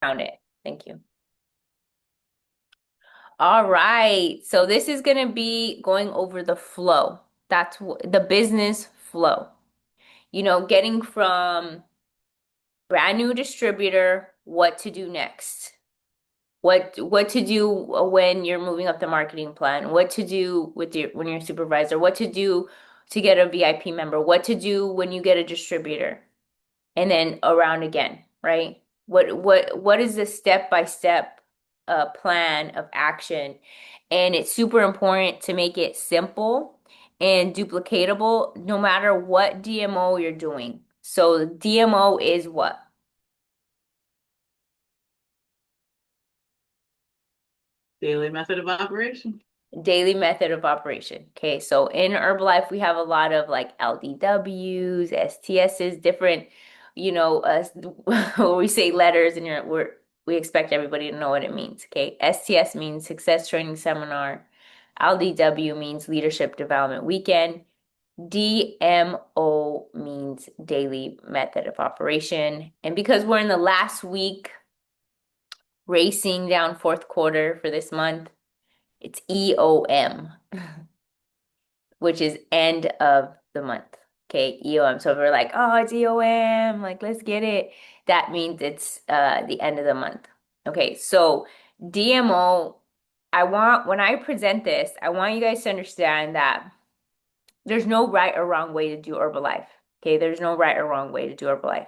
Found it. Thank you. All right. So this is going to be going over the flow. That's the business flow. Getting from brand new distributor, what to do next. What to do when you're moving up the marketing plan, what to do with your when you're a supervisor, what to do to get a VIP member, what to do when you get a distributor, and then around again, right? What is the step-by-step plan of action? And it's super important to make it simple and duplicatable no matter what DMO you're doing. So DMO is what? Daily method of operation. Daily method of operation. Okay, so in Herbalife, we have a lot of like LDWs, STSs, different, we say letters and we expect everybody to know what it means. Okay, STS means Success Training Seminar, LDW means Leadership Development Weekend, DMO means Daily Method of Operation. And because we're in the last week, racing down fourth quarter for this month, it's EOM, which is end of the month. Okay, EOM. So if we're like, oh, it's EOM, like let's get it. That means it's the end of the month. Okay, so DMO, when I present this, I want you guys to understand that there's no right or wrong way to do Herbalife. Okay, there's no right or wrong way to do Herbalife.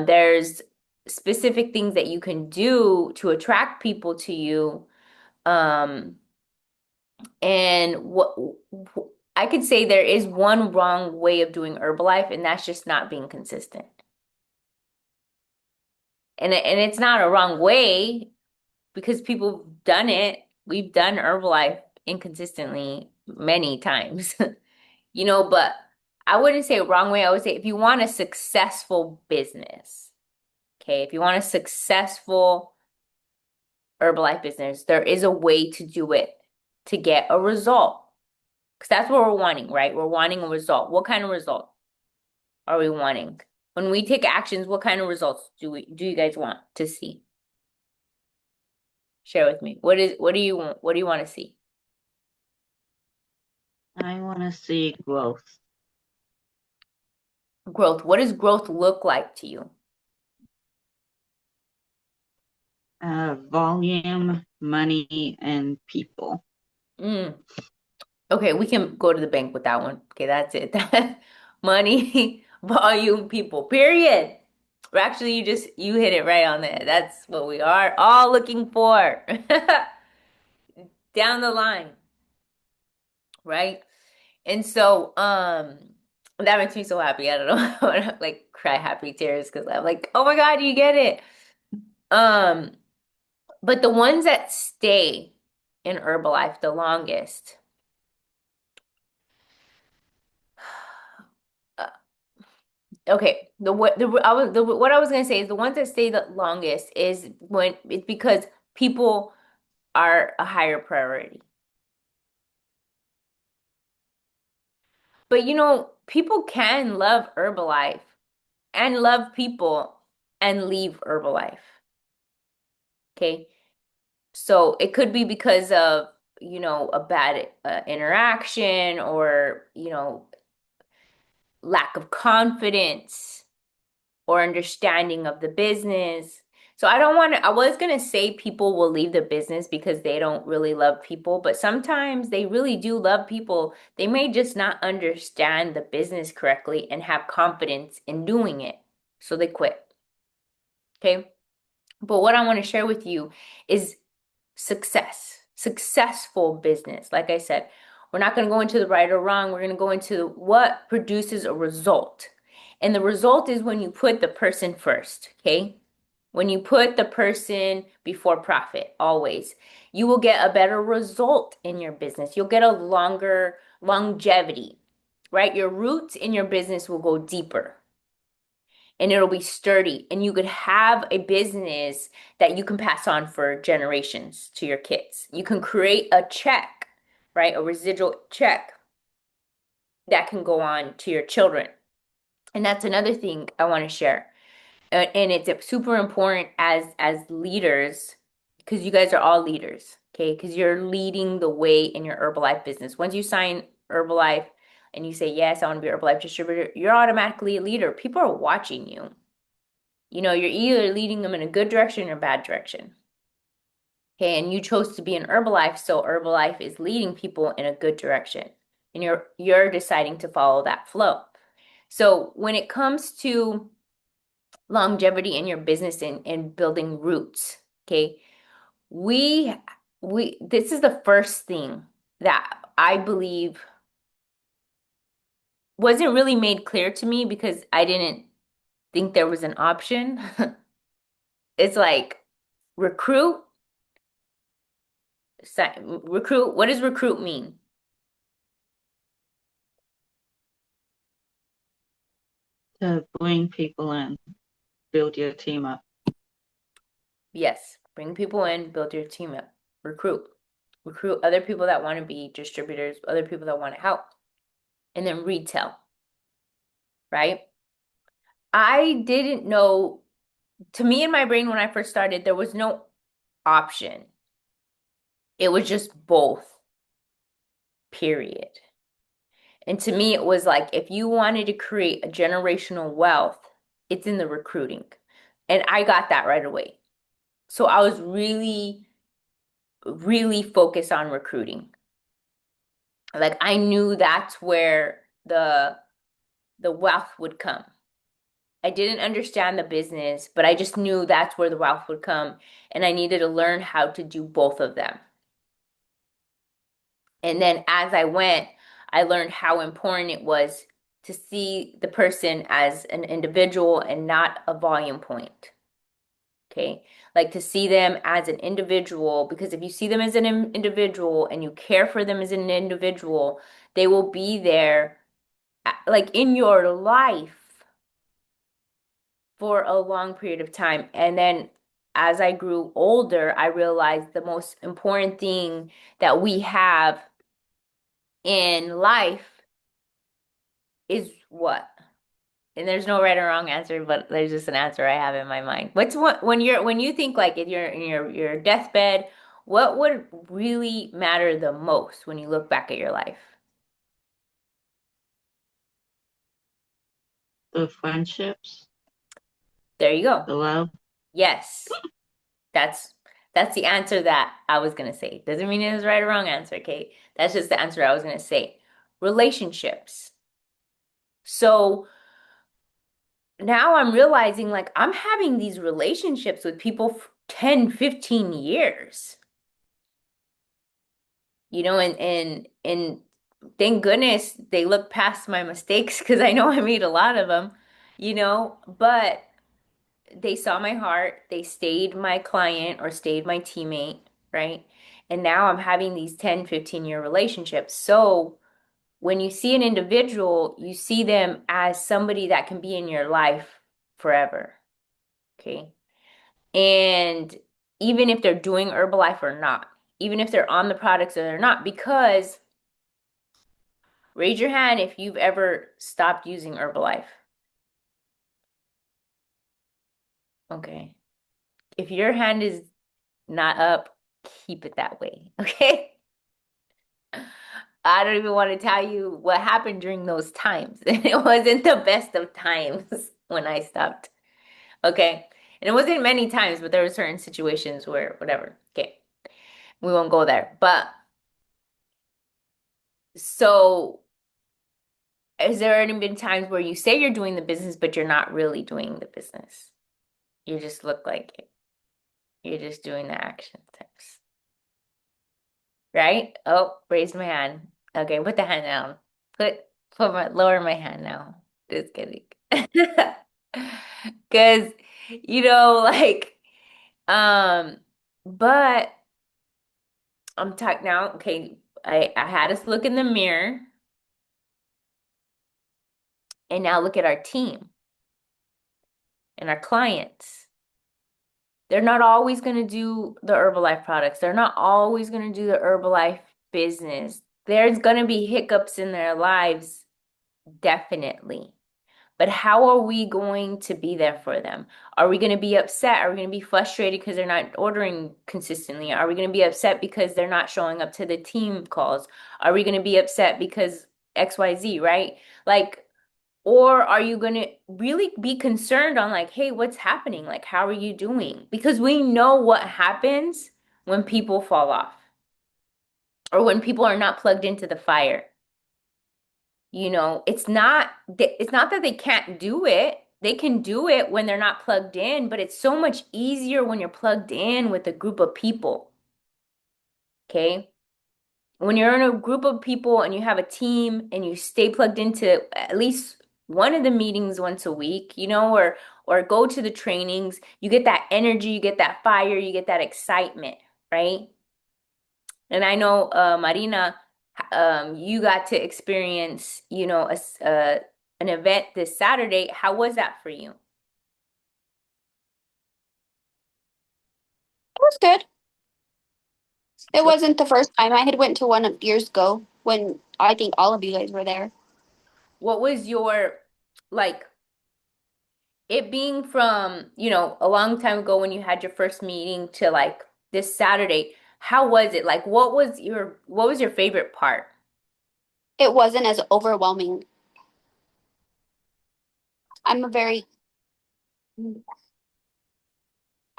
There's specific things that you can do to attract people to you. And I could say there is one wrong way of doing Herbalife, and that's just not being consistent. And it's not a wrong way because people have done it. We've done Herbalife inconsistently many times, but I wouldn't say wrong way. I would say if you want a successful business, okay, if you want a successful Herbalife business, there is a way to do it to get a result. Because that's what we're wanting, right? We're wanting a result. What kind of result are we wanting? When we take actions, what kind of results do you guys want to see? Share with me. What do you want? What do you want to see? I want to see growth. Growth. What does growth look like to you? Volume, money, and people. Mm. Okay, we can go to the bank with that one. Okay, that's it. Money, volume, people. Period. Or actually, you hit it right on there. That's what we are all looking for. Down the line, right? And so, that makes me so happy. I don't know. I wanna, like cry happy tears because I'm like, oh my God, you get it. Um, but the ones that stay in Herbalife the longest, uh, okay, what I was gonna say is the ones that stay the longest is when it's because people are a higher priority. But people can love Herbalife and love people and leave Herbalife. Okay. So it could be because of, a bad interaction or, lack of confidence or understanding of the business. So I was going to say people will leave the business because they don't really love people, but sometimes they really do love people. They may just not understand the business correctly and have confidence in doing it. So they quit. Okay. But what I want to share with you is successful business. Like I said, we're not going to go into the right or wrong. We're going to go into what produces a result. And the result is when you put the person first, okay? When you put the person before profit, always, you will get a better result in your business. You'll get a longer longevity, right? Your roots in your business will go deeper and it'll be sturdy. And you could have a business that you can pass on for generations to your kids. You can create a check, right? A residual check that can go on to your children. And that's another thing I want to share. And it's super important as leaders because you guys are all leaders, okay? Because you're leading the way in your Herbalife business. Once you sign Herbalife and you say, yes, I want to be a Herbalife distributor, you're automatically a leader. People are watching you. You know, you're either leading them in a good direction or a bad direction. Okay, and you chose to be in Herbalife, so Herbalife is leading people in a good direction. And you're deciding to follow that flow. So when it comes to longevity in your business and building roots, okay, we we this is the first thing that I believe wasn't really made clear to me because I didn't think there was an option. It's like recruit, recruit. What does recruit mean? To bring people in, build your team up. Yes, bring people in, build your team up, recruit. Recruit other people that want to be distributors, other people that want to help. And then retail, right? I didn't know, to me in my brain when I first started, there was no option. It was just both, period. And to me, it was like if you wanted to create a generational wealth, it's in the recruiting. And I got that right away. So I was really, really focused on recruiting. Like I knew that's where the wealth would come. I didn't understand the business, but I just knew that's where the wealth would come, and I needed to learn how to do both of them. And then as I went, I learned how important it was to see the person as an individual and not a volume point. Okay. Like to see them as an individual, because if you see them as an individual and you care for them as an individual, they will be there like in your life for a long period of time. And then as I grew older, I realized the most important thing that we have in life is what? And there's no right or wrong answer, but there's just an answer I have in my mind. What's what when you think like if you're in your deathbed, what would really matter the most when you look back at your life? The friendships, There you go. the love. Yes. That's that's the answer that I was gonna say. Doesn't mean it was right or wrong answer, okay? That's just the answer I was gonna say. Relationships. So now I'm realizing like I'm having these relationships with people for 10, 15 years. You know, and thank goodness they look past my mistakes because I know I made a lot of them, you know, but they saw my heart, they stayed my client or stayed my teammate, right? And now I'm having these 10, 15-year relationships. So when you see an individual, you see them as somebody that can be in your life forever, okay? And even if they're doing Herbalife or not, even if they're on the products or they're not, because raise your hand if you've ever stopped using Herbalife. Okay. If your hand is not up, keep it that way. Okay. I don't even want to tell you what happened during those times. It wasn't the best of times when I stopped. Okay. And it wasn't many times, but there were certain situations where whatever. Okay. We won't go there. But so has there any been times where you say you're doing the business, but you're not really doing the business? You just look like it. You're just doing the action steps. Right? Oh, raised my hand. Okay, put the hand down. Put lower my hand now. Just kidding. Because, like, um, but I'm talking now. Okay, I had us look in the mirror and now look at our team and our clients. They're not always going to do the Herbalife products. They're not always going to do the Herbalife business. There's going to be hiccups in their lives, definitely. But how are we going to be there for them? Are we going to be upset? Are we going to be frustrated because they're not ordering consistently? Are we going to be upset because they're not showing up to the team calls? Are we going to be upset because XYZ, right? Like, or are you going to really be concerned on like, hey, what's happening? Like, how are you doing? Because we know what happens when people fall off or when people are not plugged into the fire. It's not that they can't do it. They can do it when they're not plugged in, but it's so much easier when you're plugged in with a group of people. Okay? When you're in a group of people and you have a team and you stay plugged into at least one of the meetings once a week, or go to the trainings, you get that energy, you get that fire, you get that excitement, right? And I know, Marina, you got to experience, an event this Saturday. How was that for you? It was good. It wasn't the first time. I had went to one years ago when I think all of you guys were there. What was your, like, it being from, a long time ago when you had your first meeting to like this Saturday? How was it? Like, what was your favorite part? It wasn't as overwhelming. I'm a very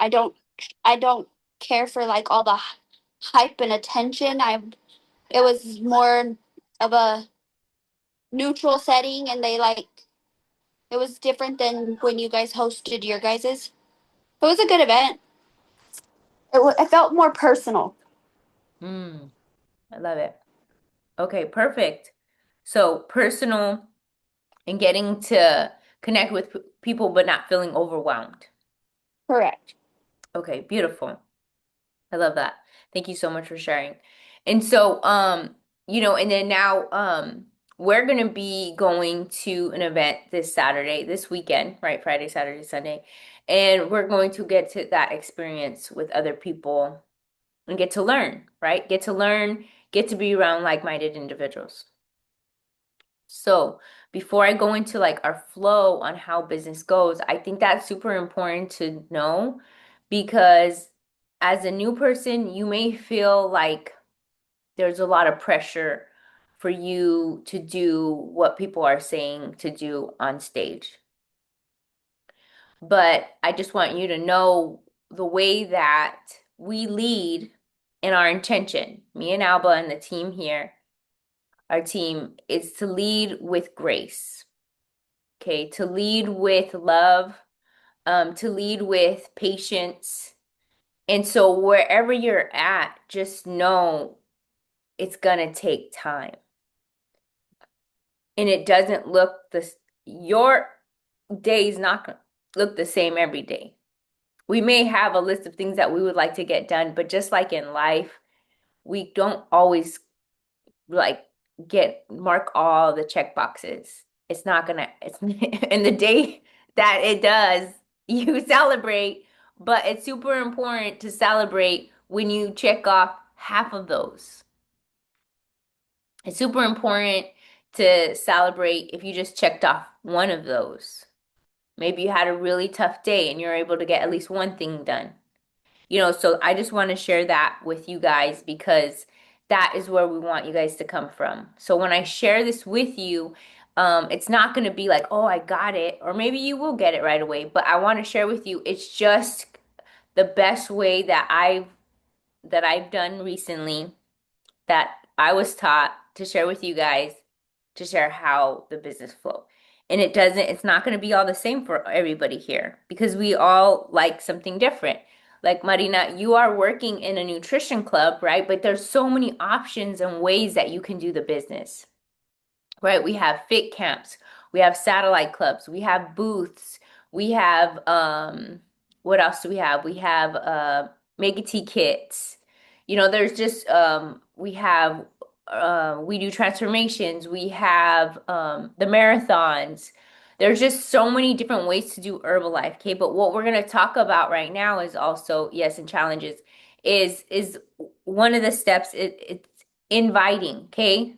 I don't I don't care for like all the hype and attention. It was more of a neutral setting and it was different than when you guys hosted your guys's. It was a good event. It felt more personal. Mm, I love it. Okay, perfect. So personal and getting to connect with people, but not feeling overwhelmed. Correct. Okay, beautiful. I love that. Thank you so much for sharing. And so, and then now, we're gonna be going to an event this Saturday, this weekend, right? Friday, Saturday, Sunday. And we're going to get to that experience with other people and get to learn, right? Get to learn, get to be around like-minded individuals. So before I go into like our flow on how business goes, I think that's super important to know because as a new person, you may feel like there's a lot of pressure for you to do what people are saying to do on stage. But I just want you to know the way that we lead in our intention, me and Alba and the team here, our team is to lead with grace. Okay, to lead with love, to lead with patience. And so wherever you're at, just know it's gonna take time. And it doesn't look your day is not gonna look the same every day. We may have a list of things that we would like to get done, but just like in life, we don't always like get mark all the check boxes. It's in the day that it does, you celebrate, but it's super important to celebrate when you check off half of those. It's super important to celebrate if you just checked off one of those. Maybe you had a really tough day and you're able to get at least one thing done. So I just want to share that with you guys because that is where we want you guys to come from. So when I share this with you, it's not going to be like, oh, I got it, or maybe you will get it right away. But I want to share with you, it's just the best way that I've done recently that I was taught to share with you guys to share how the business flow. And it's not going to be all the same for everybody here because we all like something different. Like Marina, you are working in a nutrition club, right? But there's so many options and ways that you can do the business, right? We have fit camps, we have satellite clubs, we have booths, we have what else do we have? We have mega tea kits. There's just we do transformations, we have the marathons. There's just so many different ways to do Herbalife, okay? But what we're gonna talk about right now is also, yes, and challenges is one of the steps. It's inviting, okay?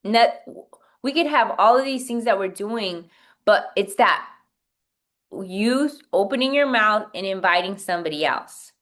Net, we could have all of these things that we're doing, But it's that you opening your mouth and inviting somebody else,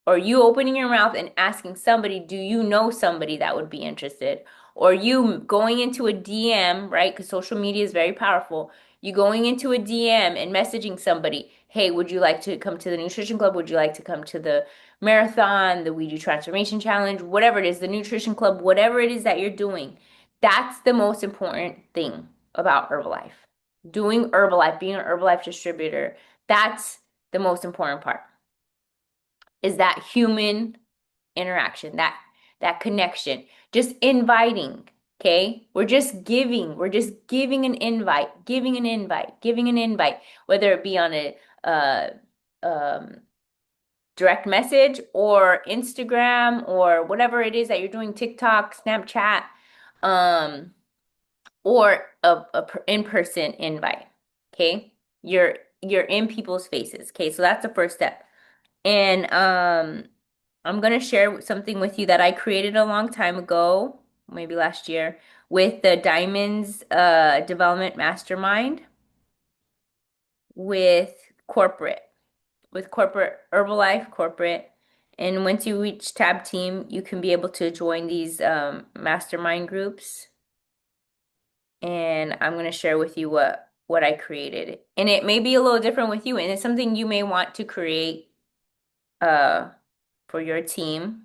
or you opening your mouth and asking somebody, do you know somebody that would be interested? Or you going into a DM, right? Because social media is very powerful. You going into a DM and messaging somebody, hey, would you like to come to the Nutrition Club? Would you like to come to the marathon, the We Do Transformation Challenge, whatever it is, the Nutrition Club, whatever it is that you're doing? That's the most important thing about Herbalife. Doing Herbalife, being an Herbalife distributor, that's the most important part, is that human interaction, that connection, just inviting. Okay, we're just giving an invite, giving an invite, giving an invite, whether it be on a um, direct message or Instagram or whatever it is that you're doing, TikTok, Snapchat, um, or a in-person invite. Okay, you're in people's faces. Okay, so that's the first step. And I'm gonna share something with you that I created a long time ago, maybe last year, with the Diamonds Development Mastermind with corporate, with corporate Herbalife corporate. And once you reach Tab Team, you can be able to join these mastermind groups. And I'm gonna share with you what I created. And it may be a little different with you, and it's something you may want to create uh for your team.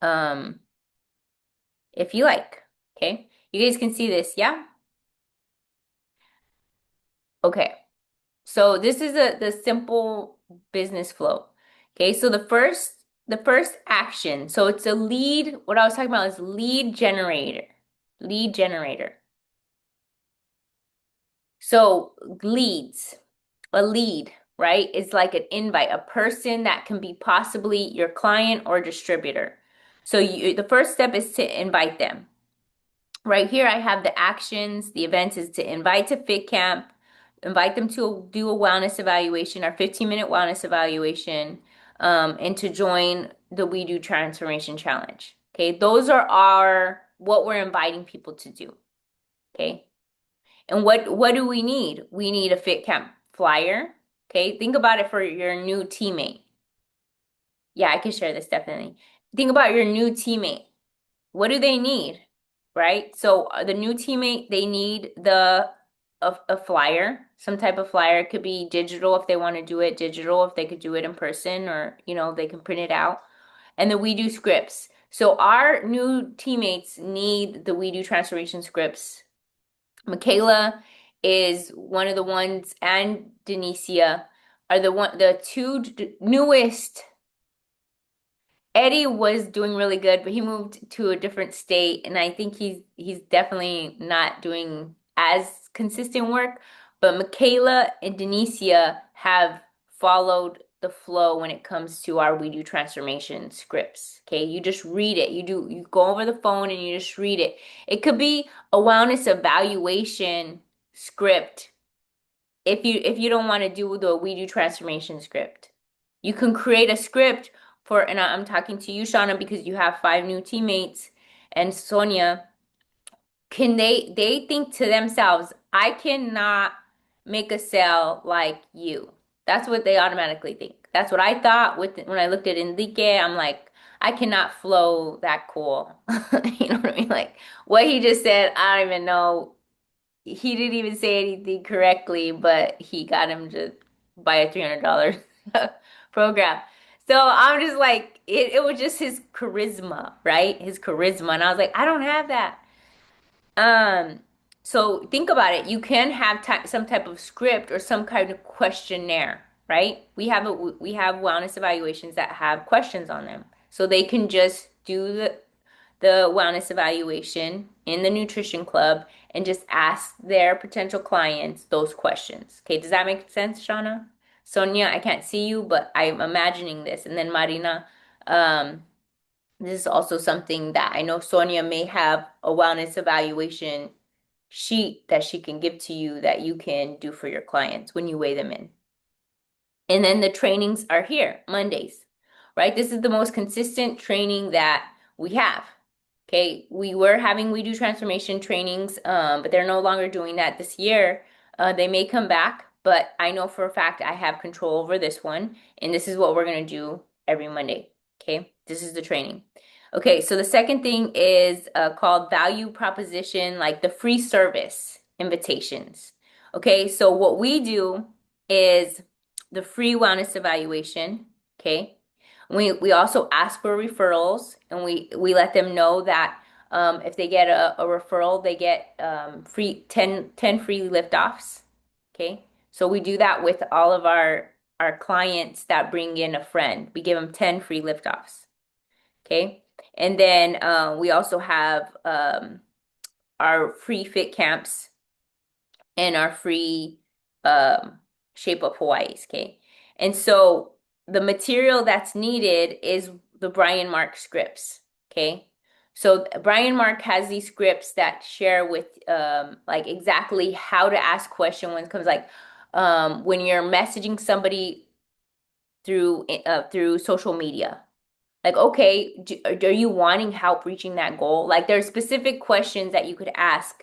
Um, if you like. Okay. You guys can see this, yeah? Okay. So this is the simple business flow. Okay, so the first action. So it's a lead. What I was talking about is lead generator. Lead generator. So leads, a lead, right? Is like an invite, a person that can be possibly your client or distributor. So the first step is to invite them. Right here, I have the actions. The event is to invite to Fit Camp, invite them to do a wellness evaluation, our 15-minute wellness evaluation, and to join the We Do Transformation Challenge. Okay, those are what we're inviting people to do. Okay, and what do we need? We need a Fit Camp flyer. Okay, think about it for your new teammate. Yeah, I can share this definitely. Think about your new teammate. What do they need? Right? So the new teammate, they need a flyer, some type of flyer. It could be digital if they want to do it digital, if they could do it in person, or they can print it out. And the We Do scripts. So our new teammates need the We Do transformation scripts. Michaela is one of the ones, and Denicia are the two newest. Eddie was doing really good, but he moved to a different state, and I think he's definitely not doing as consistent work. But Michaela and Denicia have followed the flow when it comes to our We Do transformation scripts. Okay, you just read it. You go over the phone and you just read it. It could be a wellness evaluation script if you don't want to do the We Do transformation script. You can create a script and I'm talking to you, Shauna, because you have 5 new teammates, and Sonia, can they think to themselves, I cannot make a sale like you. That's what they automatically think. That's what I thought when I looked at Enrique. I'm like, I cannot flow that cool. You know what I mean? Like what he just said, I don't even know. He didn't even say anything correctly, but he got him to buy a $300 program. So I'm just like, it was just his charisma, right? His charisma. And I was like, I don't have that. Um, so think about it. You can have some type of script or some kind of questionnaire, right? We have wellness evaluations that have questions on them. So they can just do the wellness evaluation in the nutrition club and just ask their potential clients those questions. Okay, does that make sense, Shauna? Sonia, I can't see you, but I'm imagining this. And then Marina, um, this is also something that I know Sonia may have a wellness evaluation sheet that she can give to you that you can do for your clients when you weigh them in. And then the trainings are here, Mondays, right? This is the most consistent training that we have. Okay, we were having We Do transformation trainings, but they're no longer doing that this year. They may come back, but I know for a fact I have control over this one, and this is what we're gonna do every Monday. Okay, this is the training. Okay, so the second thing is called value proposition, like the free service invitations. Okay, so what we do is the free wellness evaluation. Okay, we also ask for referrals, and we let them know that if they get a referral, they get free 10 free liftoffs. Okay. So we do that with all of our clients that bring in a friend. We give them 10 free liftoffs. Okay. And then we also have our free fit camps and our free Shape Up Hawaii's. Okay. And so the material that's needed is the Brian Mark scripts. Okay. So Brian Mark has these scripts that share with like exactly how to ask question when it comes like when you're messaging somebody through social media. Like, okay, are you wanting help reaching that goal? Like there's specific questions that you could ask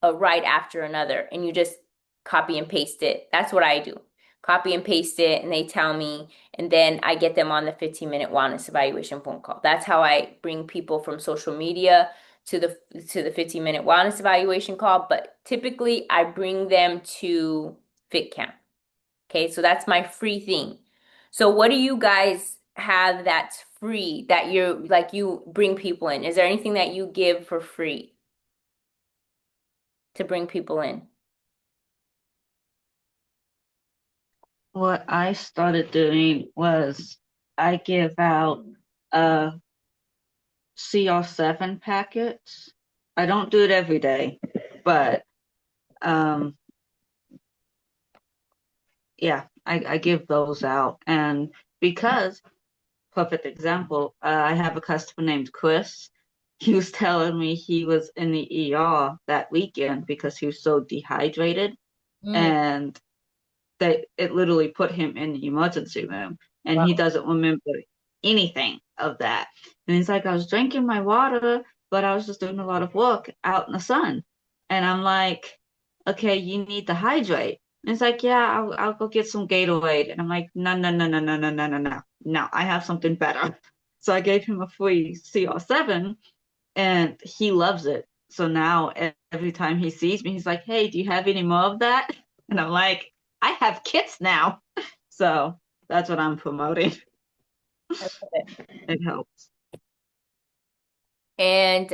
right after another, and you just copy and paste it. That's what I do. Copy and paste it, and they tell me, and then I get them on the 15-minute wellness evaluation phone call. That's how I bring people from social media to the 15-minute wellness evaluation call. But typically, I bring them to Fit Camp. Okay, so that's my free thing. So what do you guys have that's free that you're like you bring people in? Is there anything that you give for free to bring people in? What I started doing was I give out CR7 packets. I don't do it every day, but um, yeah, I give those out. And because, perfect example, I have a customer named Chris. He was telling me he was in the ER that weekend because he was so dehydrated, Mm, and it literally put him in the emergency room, and he wow. doesn't remember anything of that. And he's like, I was drinking my water, but I was just doing a lot of work out in the sun. And I'm like, okay, you need to hydrate. And it's like, yeah, I'll go get some Gatorade. And I'm like, no, no, no, no, no, no, no, no, no. No, I have something better. So I gave him a free CR7, and he loves it. So now every time he sees me, he's like, hey, do you have any more of that? And I'm like, I have kits now. So that's what I'm promoting. I love it. It helps. And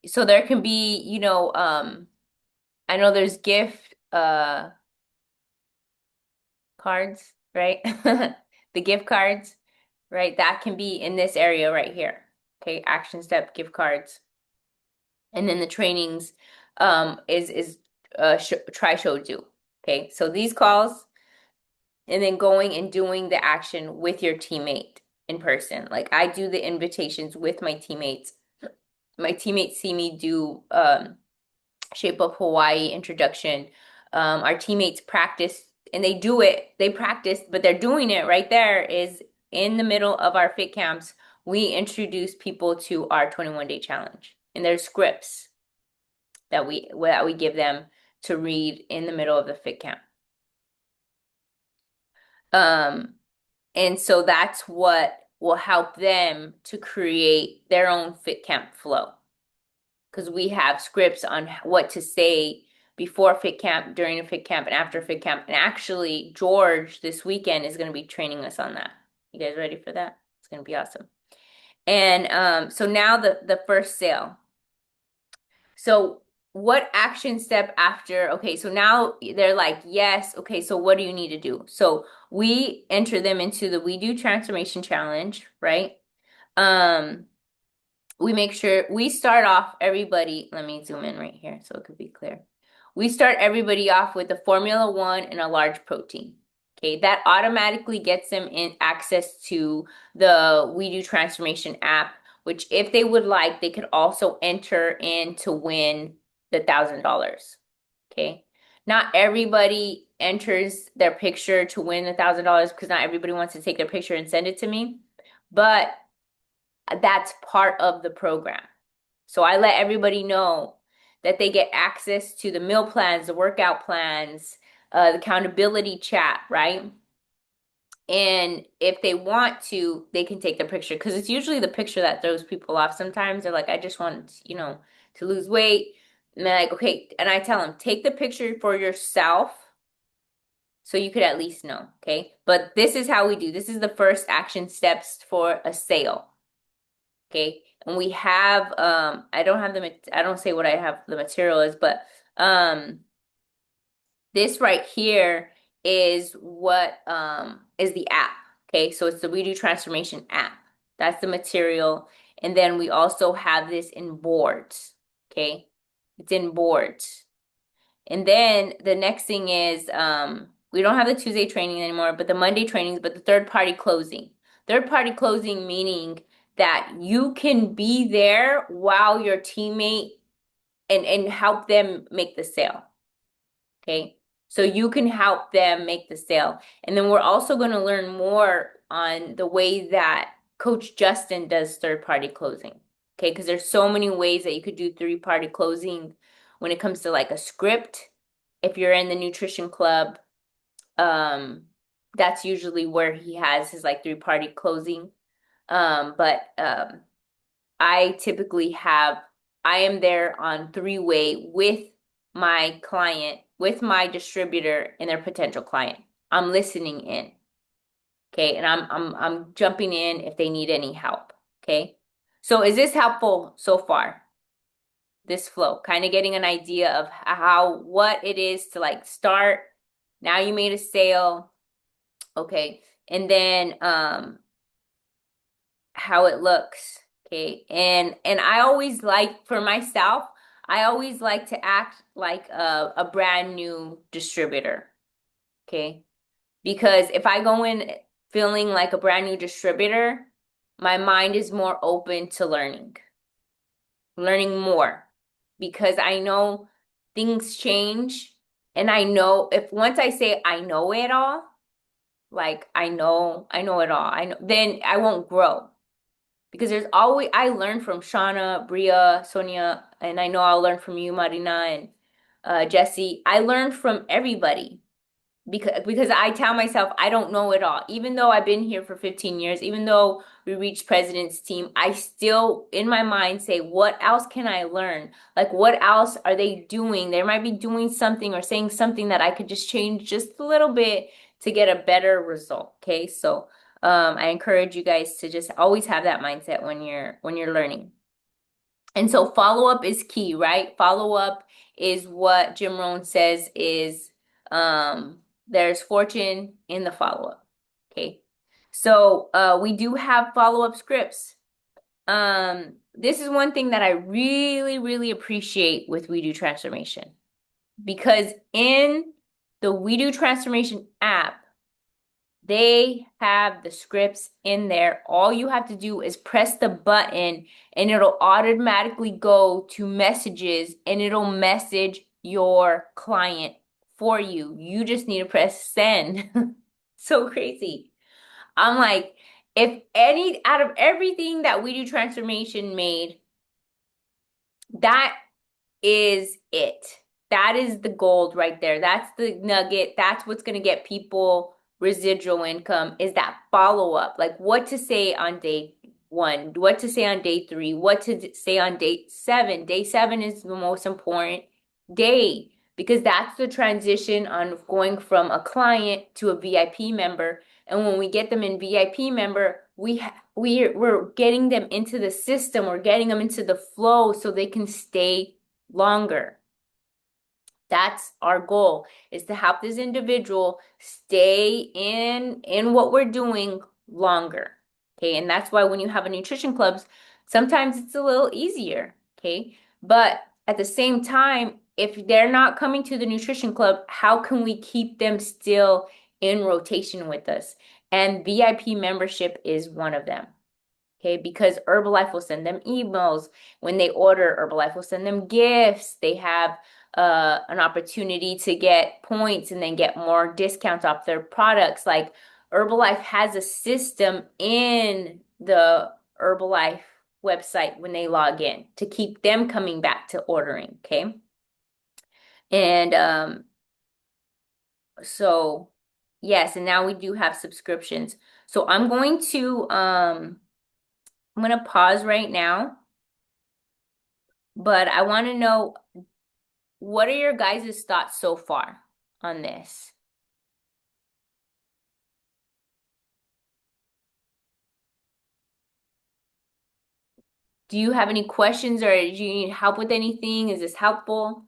so there can be, I know there's gift cards, right? The gift cards, right? That can be in this area right here. Okay, action step gift cards. And then the trainings is try show do. Okay, so these calls and then going and doing the action with your teammate in person. Like I do the invitations with my teammates. My teammates see me do Shape Up Hawaii introduction. Our teammates practice and they do it, they practice, but they're doing it right there is in the middle of our fit camps. We introduce people to our 21-day challenge, and there's scripts that we give them to read in the middle of the fit camp. Um, and so that's what will help them to create their own fit camp flow. Because we have scripts on what to say before fit camp, during a fit camp, and after fit camp. And actually, George this weekend is going to be training us on that. You guys ready for that? It's going to be awesome. And so now the first sale. So what action step after? Okay, so now they're like, yes. Okay, so what do you need to do? So we enter them into the We Do Transformation Challenge, right? Um, we make sure we start off everybody. Let me zoom in right here so it could be clear. We start everybody off with a Formula One and a large protein. Okay, that automatically gets them in access to the We Do Transformation app, which if they would like, they could also enter in to win the $1,000. Okay. Not everybody enters their picture to win $1,000 because not everybody wants to take their picture and send it to me. But that's part of the program. So I let everybody know that they get access to the meal plans, the workout plans, the accountability chat, right? And if they want to, they can take the picture because it's usually the picture that throws people off. Sometimes they're like, I just want, to lose weight. And they're like, okay. And I tell them, take the picture for yourself so you could at least know, okay? But this is how we do. This is the first action steps for a sale, okay? And we have, I don't say what I have the material is, but this right here is what is the app. Okay, so it's the We Do Transformation app. That's the material. And then we also have this in boards. Okay, it's in boards. And then the next thing is we don't have the Tuesday training anymore, but the Monday trainings, but the third party closing. Third party closing meaning that you can be there while your teammate and help them make the sale. Okay. So you can help them make the sale. And then we're also going to learn more on the way that Coach Justin does third-party closing. Okay, because there's so many ways that you could do three-party closing when it comes to like a script. If you're in the nutrition club, that's usually where he has his like three-party closing. But I typically I am there on three-way with my client, with my distributor and their potential client. I'm listening in. Okay, and I'm jumping in if they need any help. Okay. So is this helpful so far? This flow, kind of getting an idea of what it is to like start. Now you made a sale. Okay. And then how it looks. Okay. And I always like, for myself, I always like to act like a brand new distributor. Okay. Because if I go in feeling like a brand new distributor, my mind is more open to learning more. Because I know things change. And I know if once I say I know it all, like I know it all, then I won't grow. Because there's always, I learn from Shauna, Bria, Sonia, and I know I'll learn from you, Marina, and Jesse. I learn from everybody because I tell myself I don't know it all. Even though I've been here for 15 years, even though we reached president's team, I still in my mind say, what else can I learn? Like what else are they doing? They might be doing something or saying something that I could just change just a little bit to get a better result. Okay, so I encourage you guys to just always have that mindset when you're learning. And so follow up is key, right? Follow up is what Jim Rohn says is there's fortune in the follow up. Okay. So we do have follow up scripts. This is one thing that I really, really appreciate with We Do Transformation, because in the We Do Transformation app, they have the scripts in there. All you have to do is press the button and it'll automatically go to messages and it'll message your client for you. You just need to press send. So crazy. I'm like, if any out of everything that We Do Transformation made, that is it. That is the gold right there. That's the nugget. That's what's going to get people residual income, is that follow up. Like what to say on day 1, what to say on day 3, what to say on day 7. Day 7 is the most important day because that's the transition on going from a client to a VIP member. And when we get them in VIP member, we're getting them into the system, we're getting them into the flow so they can stay longer. That's our goal, is to help this individual stay in what we're doing longer. Okay. And that's why when you have a nutrition clubs, sometimes it's a little easier. Okay. But at the same time, if they're not coming to the nutrition club, how can we keep them still in rotation with us? And VIP membership is one of them. Okay, because Herbalife will send them emails. When they order, Herbalife will send them gifts. They have an opportunity to get points and then get more discounts off their products. Like Herbalife has a system in the Herbalife website when they log in to keep them coming back to ordering, okay? And so yes, and now we do have subscriptions. So I'm going to pause right now, but I want to know, what are your guys' thoughts so far on this? Do you have any questions, or do you need help with anything? Is this helpful?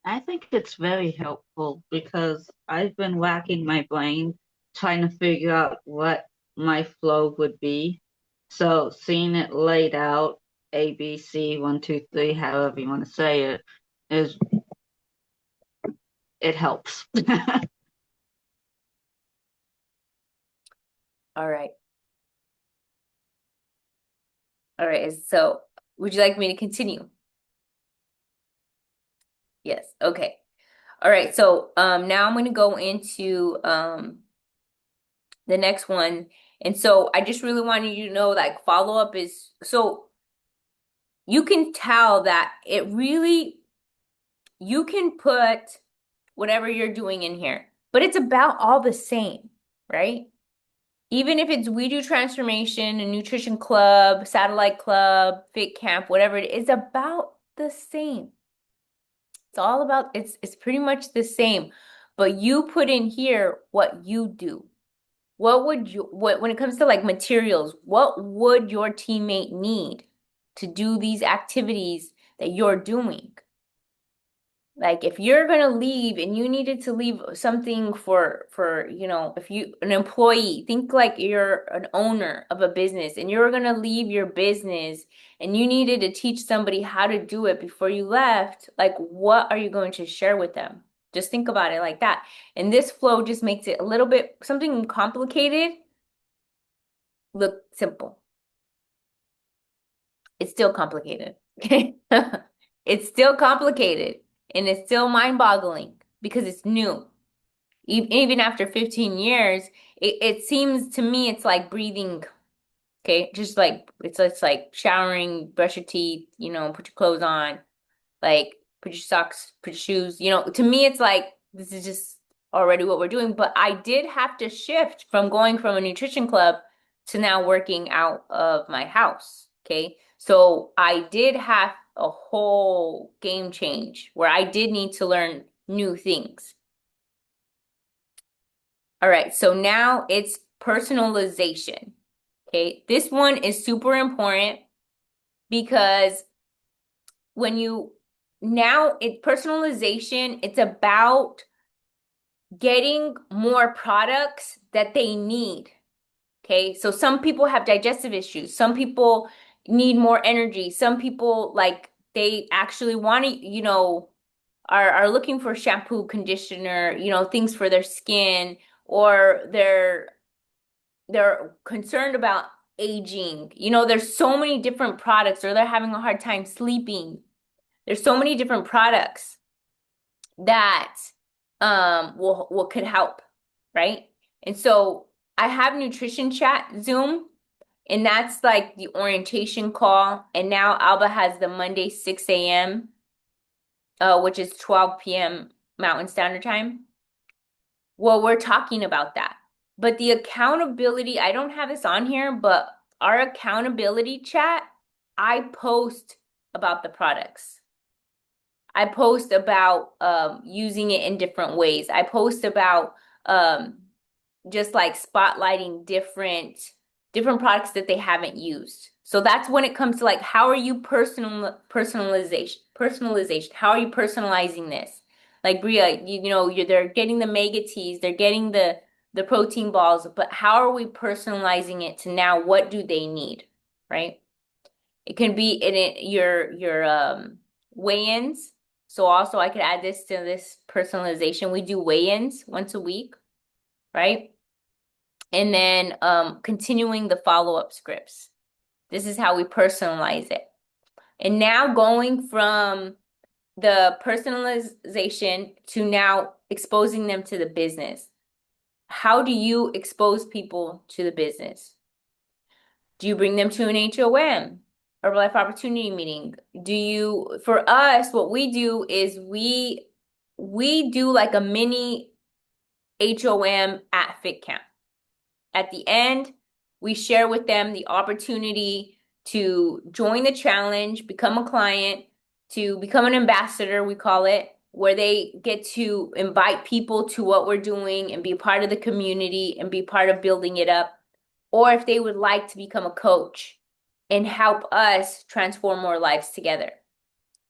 I think it's very helpful because I've been whacking my brain trying to figure out what my flow would be. So seeing it laid out, A, B, C, one, two, three, however you want to say it, is it helps. All right. All right. So would you like me to continue? Yes. Okay. All right. So now I'm going to go into the next one. And so I just really wanted you to know, like, follow-up is, so you can tell that it really, you can put whatever you're doing in here, but it's about all the same, right? Even if it's We Do Transformation, a nutrition club, satellite club, fit camp, whatever it is, it's about the same. It's all about, it's pretty much the same. But you put in here what you do. What would you, when it comes to like materials, what would your teammate need to do these activities that you're doing? Like if you're gonna leave and you needed to leave something for if you an employee, think like you're an owner of a business and you're gonna leave your business and you needed to teach somebody how to do it before you left, like what are you going to share with them? Just think about it like that. And this flow just makes it a little bit something complicated look simple. It's still complicated. Okay. It's still complicated and it's still mind-boggling because it's new. Even after 15 years, it seems to me it's like breathing. Okay. Just like it's like showering, brush your teeth, put your clothes on, like put your socks, put your shoes. To me, it's like this is just already what we're doing. But I did have to shift from going from a nutrition club to now working out of my house. Okay. So I did have a whole game change where I did need to learn new things. All right. So now it's personalization. Okay. This one is super important because when you now it personalization, it's about getting more products that they need. Okay. So some people have digestive issues. Some people need more energy. Some people like they actually want to, are looking for shampoo, conditioner, things for their skin, or they're concerned about aging. There's so many different products, or they're having a hard time sleeping. There's so many different products that will could help, right? And so I have nutrition chat Zoom, and that's like the orientation call. And now Alba has the Monday 6 a.m., which is 12 p.m. Mountain Standard Time. Well, we're talking about that. But the accountability, I don't have this on here, but our accountability chat, I post about the products. I post about using it in different ways. I post about just like spotlighting different products that they haven't used. So that's when it comes to like, how are you personalization? How are you personalizing this? Like Bria, they're getting the mega teas, they're getting the protein balls, but how are we personalizing it to now what do they need, right? It can be in it your weigh-ins. So also I could add this to this personalization. We do weigh-ins once a week, right? And then continuing the follow-up scripts. This is how we personalize it. And now going from the personalization to now exposing them to the business. How do you expose people to the business? Do you bring them to an HOM, Herbalife Opportunity Meeting? For us, what we do is we do like a mini HOM at Fit Camp. At the end, we share with them the opportunity to join the challenge, become a client, to become an ambassador, we call it, where they get to invite people to what we're doing and be part of the community and be part of building it up. Or if they would like to become a coach and help us transform more lives together,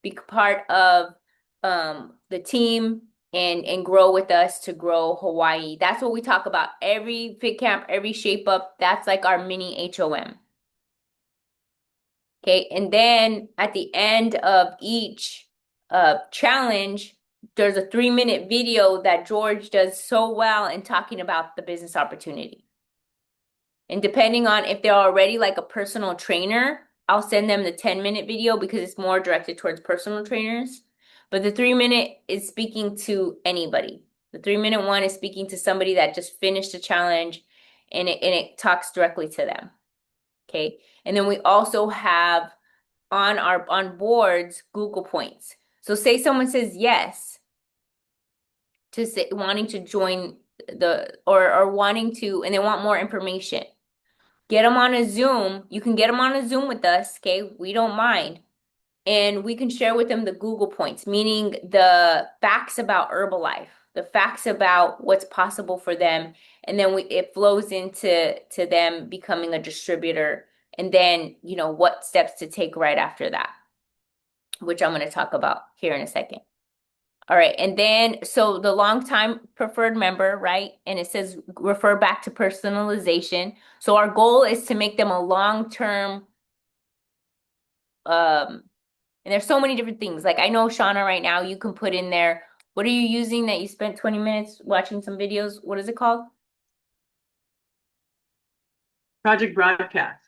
be part of the team and grow with us to grow Hawaii. That's what we talk about. Every fit camp, every shape up, that's like our mini HOM. Okay, and then at the end of each challenge, there's a 3-minute video that George does so well in talking about the business opportunity. And depending on if they're already like a personal trainer, I'll send them the 10-minute video because it's more directed towards personal trainers. But the 3-minute is speaking to anybody. The 3-minute one is speaking to somebody that just finished a challenge and it talks directly to them. Okay. And then we also have on boards Google Points. So say someone says yes to wanting to join or wanting to, and they want more information. Get them on a Zoom. You can get them on a Zoom with us, okay? We don't mind. And we can share with them the Google Points, meaning the facts about Herbalife, the facts about what's possible for them. And then it flows into them becoming a distributor. And then, what steps to take right after that, which I'm going to talk about here in a second. All right. And then, so the long-time preferred member, right? And it says refer back to personalization. So our goal is to make them a long-term, and there's so many different things. Like I know Shauna right now, you can put in there, what are you using that you spent 20 minutes watching some videos? What is it called? Project Broadcast.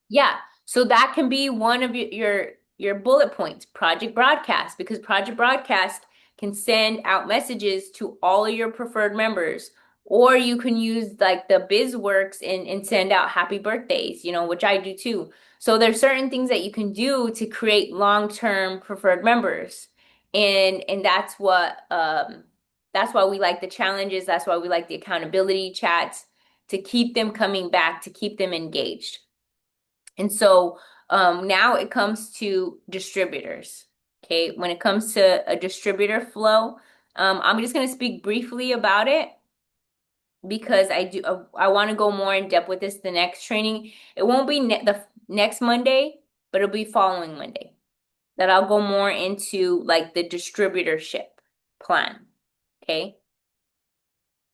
Yeah. So that can be one of your bullet points, Project Broadcast, because Project Broadcast can send out messages to all of your preferred members. Or you can use like the BizWorks and send out happy birthdays, which I do too. So there's certain things that you can do to create long-term preferred members. And that's why we like the challenges. That's why we like the accountability chats, to keep them coming back, to keep them engaged. And so now it comes to distributors. Okay, when it comes to a distributor flow, I'm just going to speak briefly about it because I want to go more in depth with this the next training. It won't be the next Monday, but it'll be following Monday that I'll go more into like the distributorship plan. Okay.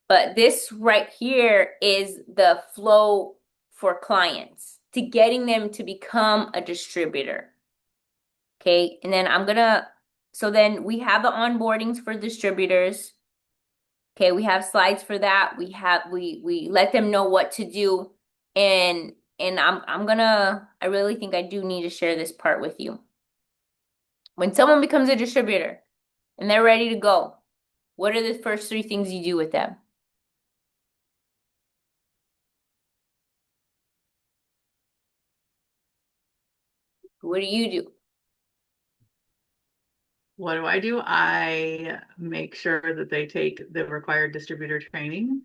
But this right here is the flow for clients, to getting them to become a distributor. Okay, and then so then we have the onboardings for distributors. Okay, we have slides for that. We let them know what to do. And I really think I do need to share this part with you. When someone becomes a distributor and they're ready to go, what are the first 3 things you do with them? What do you do? What do I do? I make sure that they take the required distributor training.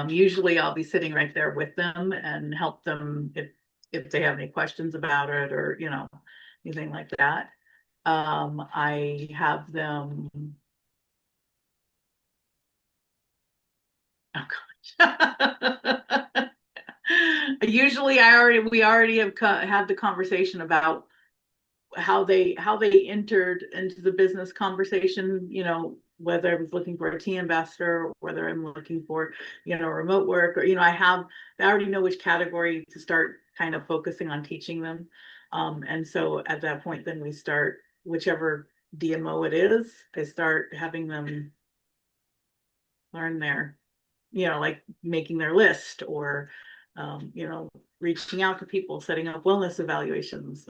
Usually I'll be sitting right there with them and help them if they have any questions about it or, anything like that. I have them. Oh gosh. Usually we already have had the conversation about how they entered into the business conversation, whether I was looking for a tea ambassador, or whether I'm looking for, remote work, or, I already know which category to start kind of focusing on teaching them. And so at that point, then we start whichever DMO it is, I start having them learn their, like making their list or, reaching out to people, setting up wellness evaluations,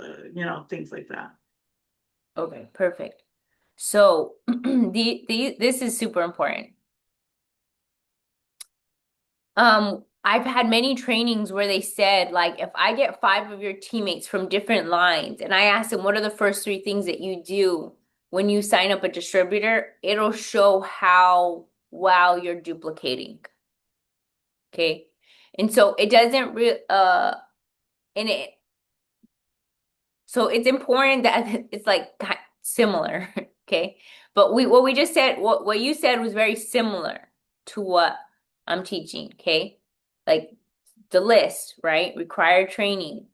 things like that. Okay, perfect. So this is super important. I've had many trainings where they said, like, if I get 5 of your teammates from different lines and I ask them, what are the first 3 things that you do when you sign up a distributor, it'll show how well you're duplicating. Okay. And so it doesn't and it, so it's important that it's like similar. Okay. But what we just said, what you said was very similar to what I'm teaching. Okay. Like the list, right? Required training,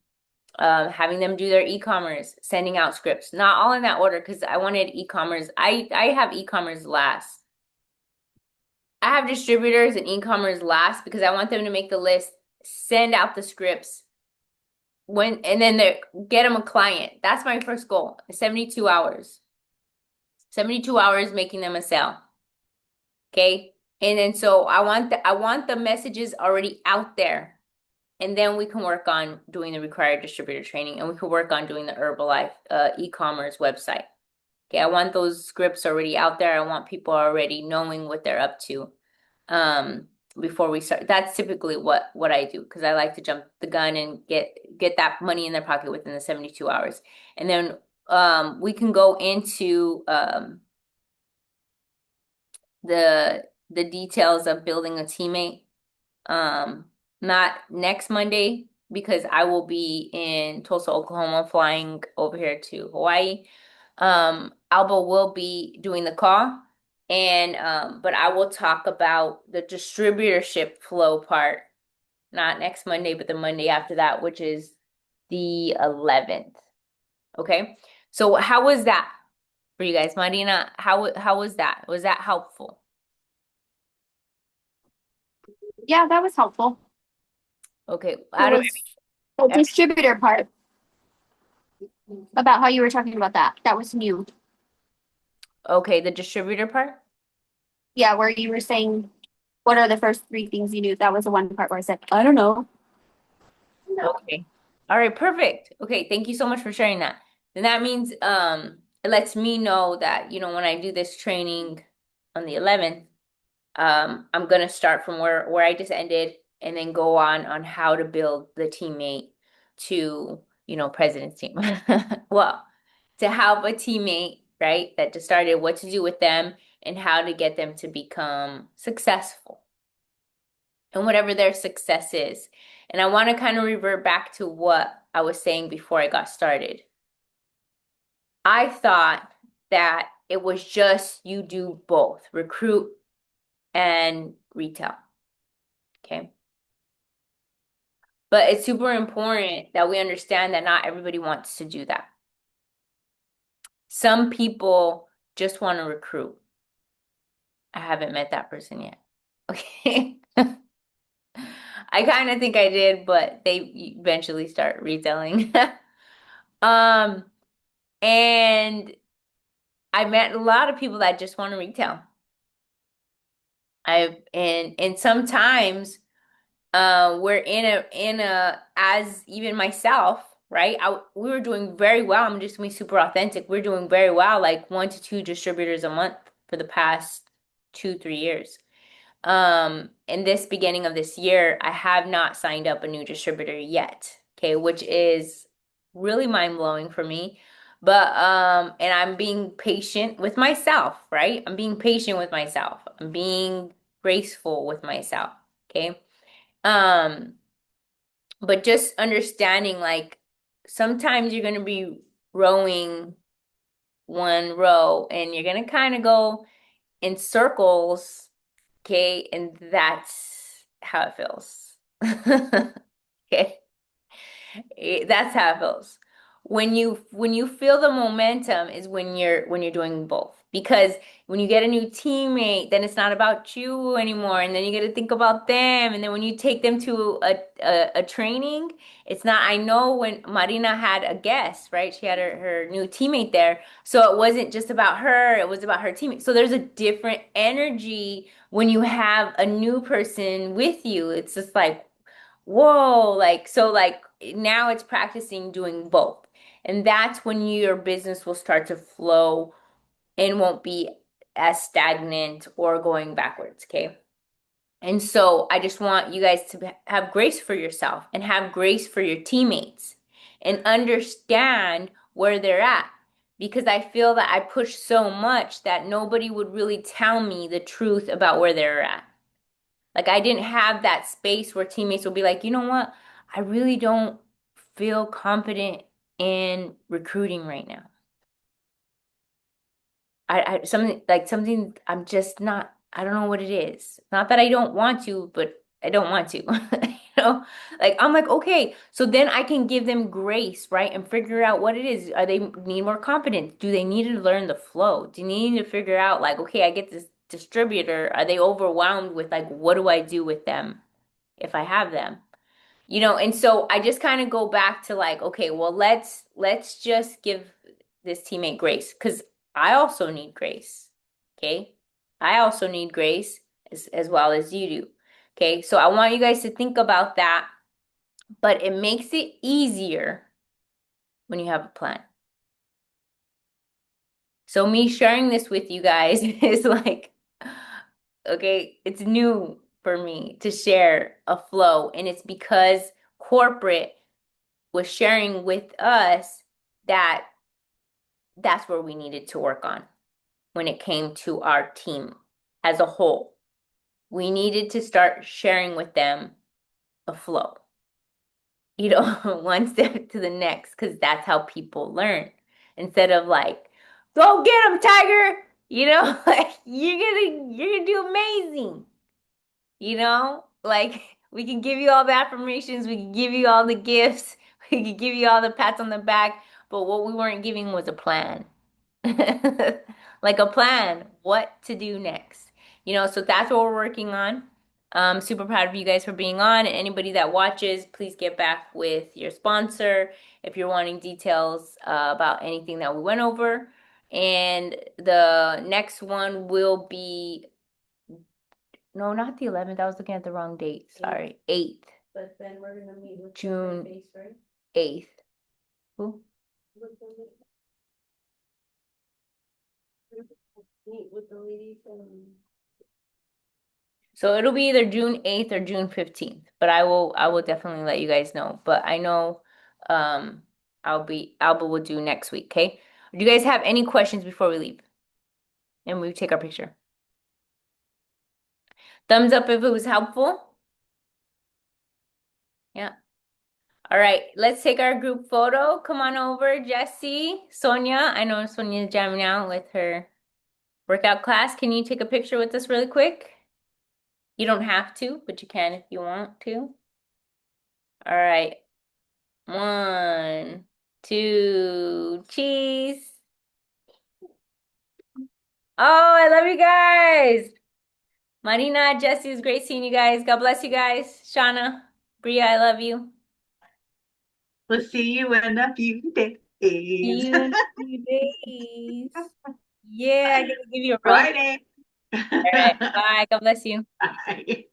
having them do their e-commerce, sending out scripts, not all in that order because I wanted e-commerce. I have e-commerce last. I have distributors and e-commerce last because I want them to make the list, send out the scripts and then they get them a client. That's my first goal. 72 hours. 72 hours making them a sale. Okay? And then so I want the messages already out there. And then we can work on doing the required distributor training and we can work on doing the Herbalife e-commerce website. Okay, I want those scripts already out there. I want people already knowing what they're up to before we start. That's typically what I do because I like to jump the gun and get that money in their pocket within the 72 hours. And then we can go into the details of building a teammate. Not next Monday because I will be in Tulsa, Oklahoma, flying over here to Hawaii. Alba will be doing the call and but I will talk about the distributorship flow part, not next Monday, but the Monday after that, which is the 11th. Okay. So how was that for you guys? Marina, how was that? Was that helpful? Yeah, that was helpful. Okay. It was the distributor part about how you were talking about that. That was new. Okay, the distributor part? Yeah, where you were saying, what are the first 3 things you knew? That was the one part where I said, I don't know. Okay. All right, perfect. Okay, thank you so much for sharing that. Then that means it lets me know that, when I do this training on the 11th, I'm gonna start from where I just ended and then go on how to build the teammate to, president's team. Well, to help a teammate, right, that just started, what to do with them and how to get them to become successful and whatever their success is. And I want to kind of revert back to what I was saying before I got started. I thought that it was just you do both, recruit and retail. Okay. But it's super important that we understand that not everybody wants to do that. Some people just want to recruit. I haven't met that person yet. Okay. I kind of think I did, but they eventually start retailing. And I met a lot of people that just want to retail. And sometimes we're in a as even myself, right? We were doing very well. I'm just being super authentic. We're doing very well, like 1 to 2 distributors a month for the past 2-3 years. In this beginning of this year, I have not signed up a new distributor yet, okay, which is really mind-blowing for me. But and I'm being patient with myself, right? I'm being patient with myself. I'm being graceful with myself, okay? But just understanding like sometimes you're gonna be rowing one row and you're gonna kind of go in circles. Okay, and that's how it feels. Okay. That's how it feels. When you feel the momentum is when you're doing both. Because when you get a new teammate, then it's not about you anymore, and then you got to think about them. And then when you take them to a training, it's not. I know when Marina had a guest, right? She had her new teammate there, so it wasn't just about her; it was about her teammate. So there's a different energy when you have a new person with you. It's just like whoa, like, so like now it's practicing doing both. And that's when your business will start to flow and won't be as stagnant or going backwards, okay? And so I just want you guys to have grace for yourself and have grace for your teammates and understand where they're at. Because I feel that I push so much that nobody would really tell me the truth about where they're at. Like I didn't have that space where teammates will be like, you know what? I really don't feel confident in recruiting right now. Something I'm just not, I don't know what it is. Not that I don't want to, but I don't want to. You know, like I'm like, okay, so then I can give them grace, right? And figure out what it is. Are they need more confidence? Do they need to learn the flow? Do you need to figure out like, okay, I get this distributor. Are they overwhelmed with like, what do I do with them if I have them? You know, and so I just kind of go back to like, okay, well, let's just give this teammate grace because I also need grace. Okay. I also need grace as well as you do. Okay. So I want you guys to think about that, but it makes it easier when you have a plan. So me sharing this with you guys is like, okay, it's new for me to share a flow, and it's because corporate was sharing with us that that's where we needed to work on when it came to our team as a whole. We needed to start sharing with them a flow, you know, one step to the next, because that's how people learn. Instead of like, go get him, Tiger, you know, like you're gonna do amazing, you know, like we can give you all the affirmations, we can give you all the gifts, we can give you all the pats on the back, but what we weren't giving was a plan. Like a plan, what to do next. You know, so that's what we're working on. Super proud of you guys for being on. Anybody that watches, please get back with your sponsor if you're wanting details about anything that we went over. And the next one will be, no, not the 11th. I was looking at the wrong date. Sorry. 8th. But then we're gonna meet with June face, right? 8th. Who? Meet with the lady from. So it'll be either June 8th or June 15th, but I will definitely let you guys know. But I know Alba will do next week, okay? Do you guys have any questions before we leave? And we take our picture. Thumbs up if it was helpful. Yeah. All right, let's take our group photo. Come on over, Jesse, Sonia. I know Sonia's jamming out with her workout class. Can you take a picture with us really quick? You don't have to, but you can if you want to. All right. 1, 2, cheese. Oh, I love you guys. Marina, Jesse, it's great seeing you guys. God bless you guys. Shauna, Bria, I love you. We'll see you in a few days. See you in a few days. Yeah, I gotta give you a real. Friday. All right, bye. God bless you. Bye.